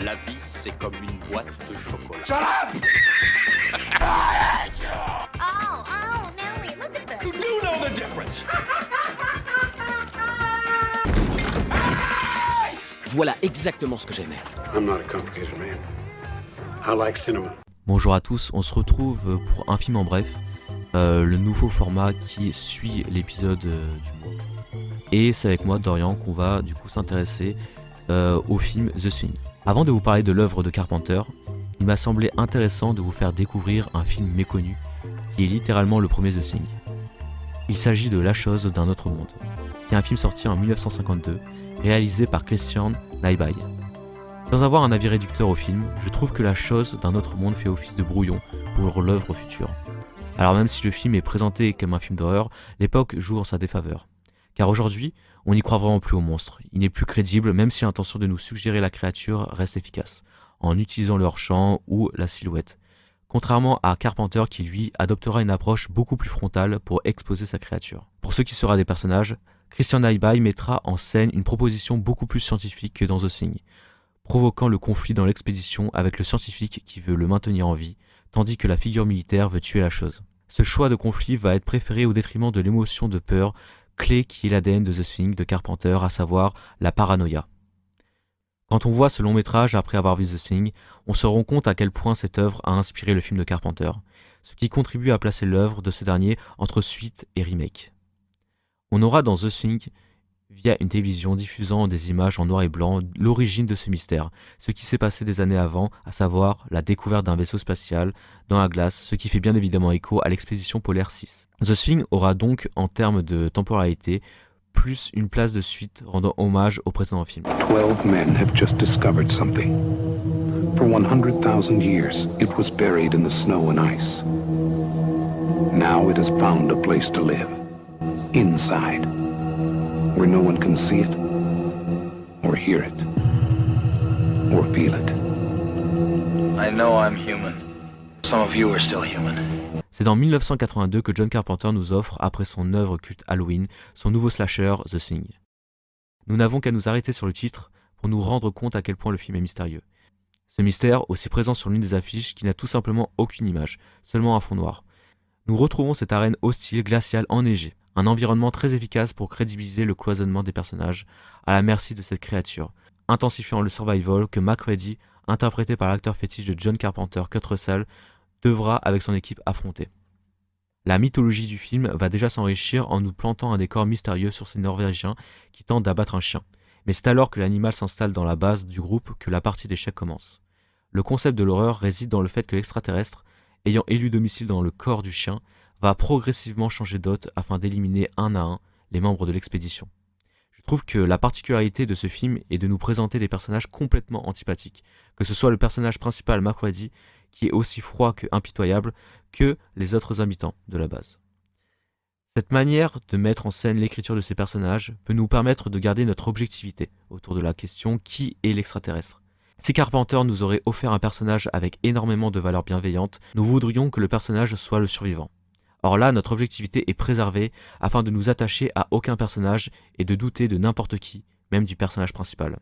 La vie, c'est comme une boîte de chocolat. Shut up! Oh, Nelly, look at this. You do know the difference. Voilà exactement ce que j'aimais. I'm not a complicated man. I like cinema. Bonjour à tous, on se retrouve pour un film en bref, le nouveau format qui suit l'épisode du mois. Et c'est avec moi, Dorian, qu'on va du coup s'intéresser au film The Thing. Avant de vous parler de l'œuvre de Carpenter, il m'a semblé intéressant de vous faire découvrir un film méconnu, qui est littéralement le premier The Thing. Il s'agit de La chose d'un autre monde, qui est un film sorti en 1952, réalisé par Christian Nyby. Sans avoir un avis réducteur au film, je trouve que La chose d'un autre monde fait office de brouillon pour l'œuvre future. Alors même si le film est présenté comme un film d'horreur, l'époque joue en sa défaveur. Car aujourd'hui, on n'y croit vraiment plus au monstre. Il n'est plus crédible même si l'intention de nous suggérer la créature reste efficace, en utilisant leur chant ou la silhouette. Contrairement à Carpenter qui lui adoptera une approche beaucoup plus frontale pour exposer sa créature. Pour ce qui sera des personnages, Christian Nyby mettra en scène une proposition beaucoup plus scientifique que dans The Thing, provoquant le conflit dans l'expédition avec le scientifique qui veut le maintenir en vie, tandis que la figure militaire veut tuer la chose. Ce choix de conflit va être préféré au détriment de l'émotion de peur, clé qui est l'ADN de The Thing de Carpenter, à savoir la paranoïa. Quand on voit ce long métrage après avoir vu The Thing, on se rend compte à quel point cette œuvre a inspiré le film de Carpenter, ce qui contribue à placer l'œuvre de ce dernier entre suite et remake. On aura dans The Thing, via une télévision diffusant des images en noir et blanc, l'origine de ce mystère, ce qui s'est passé des années avant, à savoir la découverte d'un vaisseau spatial dans la glace, ce qui fait bien évidemment écho à l'expédition polaire 6. The Thing aura donc, en termes de temporalité, plus une place de suite rendant hommage au précédent film. 12 men have just discovered something. For 100,000 years, it was buried in the snow and ice. Now it has found a place to live. Inside. Where no one can see it, or hear it, or feel it. I know I'm human. Some of you are still human. C'est en 1982 que John Carpenter nous offre, après son œuvre culte Halloween, son nouveau slasher The Thing. Nous n'avons qu'à nous arrêter sur le titre pour nous rendre compte à quel point le film est mystérieux. Ce mystère, aussi présent sur l'une des affiches, qui n'a tout simplement aucune image, seulement un fond noir. Nous retrouvons cette arène hostile, glaciale, enneigée, un environnement très efficace pour crédibiliser le cloisonnement des personnages, à la merci de cette créature, intensifiant le survival que MacReady, interprété par l'acteur fétiche de John Carpenter, Kurt Russell, devra avec son équipe affronter. La mythologie du film va déjà s'enrichir en nous plantant un décor mystérieux sur ces Norvégiens qui tentent d'abattre un chien. Mais c'est alors que l'animal s'installe dans la base du groupe que la partie d'échecs commence. Le concept de l'horreur réside dans le fait que l'extraterrestre, ayant élu domicile dans le corps du chien, va progressivement changer d'hôte afin d'éliminer un à un les membres de l'expédition. Je trouve que la particularité de ce film est de nous présenter des personnages complètement antipathiques, que ce soit le personnage principal MacReady, qui est aussi froid que impitoyable, que les autres habitants de la base. Cette manière de mettre en scène l'écriture de ces personnages peut nous permettre de garder notre objectivité autour de la question qui est l'extraterrestre. Si Carpenter nous aurait offert un personnage avec énormément de valeurs bienveillantes, nous voudrions que le personnage soit le survivant. Or là, notre objectivité est préservée afin de nous attacher à aucun personnage et de douter de n'importe qui, même du personnage principal.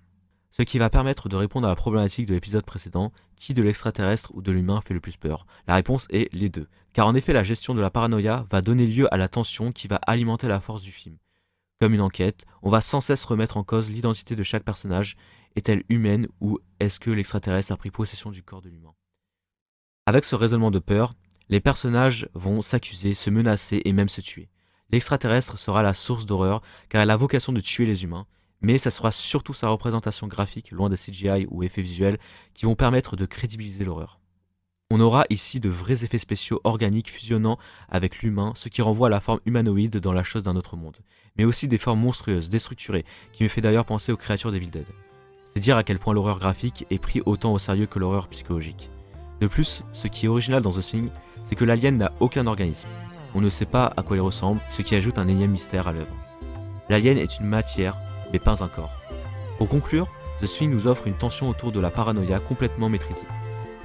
Ce qui va permettre de répondre à la problématique de l'épisode précédent, qui de l'extraterrestre ou de l'humain fait le plus peur? La réponse est les deux. Car en effet, la gestion de la paranoïa va donner lieu à la tension qui va alimenter la force du film. Comme une enquête, on va sans cesse remettre en cause l'identité de chaque personnage. Est-elle humaine ou est-ce que l'extraterrestre a pris possession du corps de l'humain? Avec ce raisonnement de peur, les personnages vont s'accuser, se menacer et même se tuer. L'extraterrestre sera la source d'horreur car elle a vocation de tuer les humains, mais ça sera surtout sa représentation graphique, loin des CGI ou effets visuels, qui vont permettre de crédibiliser l'horreur. On aura ici de vrais effets spéciaux organiques fusionnant avec l'humain, ce qui renvoie à la forme humanoïde dans La chose d'un autre monde, mais aussi des formes monstrueuses, déstructurées, qui me fait d'ailleurs penser aux créatures d'Evil Dead. C'est dire à quel point l'horreur graphique est pris autant au sérieux que l'horreur psychologique. De plus, ce qui est original dans The Thing, c'est que l'alien n'a aucun organisme. On ne sait pas à quoi il ressemble, ce qui ajoute un énième mystère à l'œuvre. L'alien est une matière, mais pas un corps. Pour conclure, The Thing nous offre une tension autour de la paranoïa complètement maîtrisée.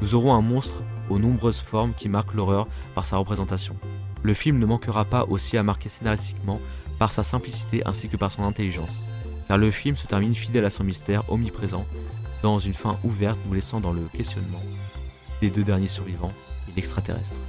Nous aurons un monstre aux nombreuses formes qui marquent l'horreur par sa représentation. Le film ne manquera pas aussi à marquer scénaristiquement par sa simplicité ainsi que par son intelligence, car le film se termine fidèle à son mystère omniprésent dans une fin ouverte nous laissant dans le questionnement des deux derniers survivants et l'extraterrestre.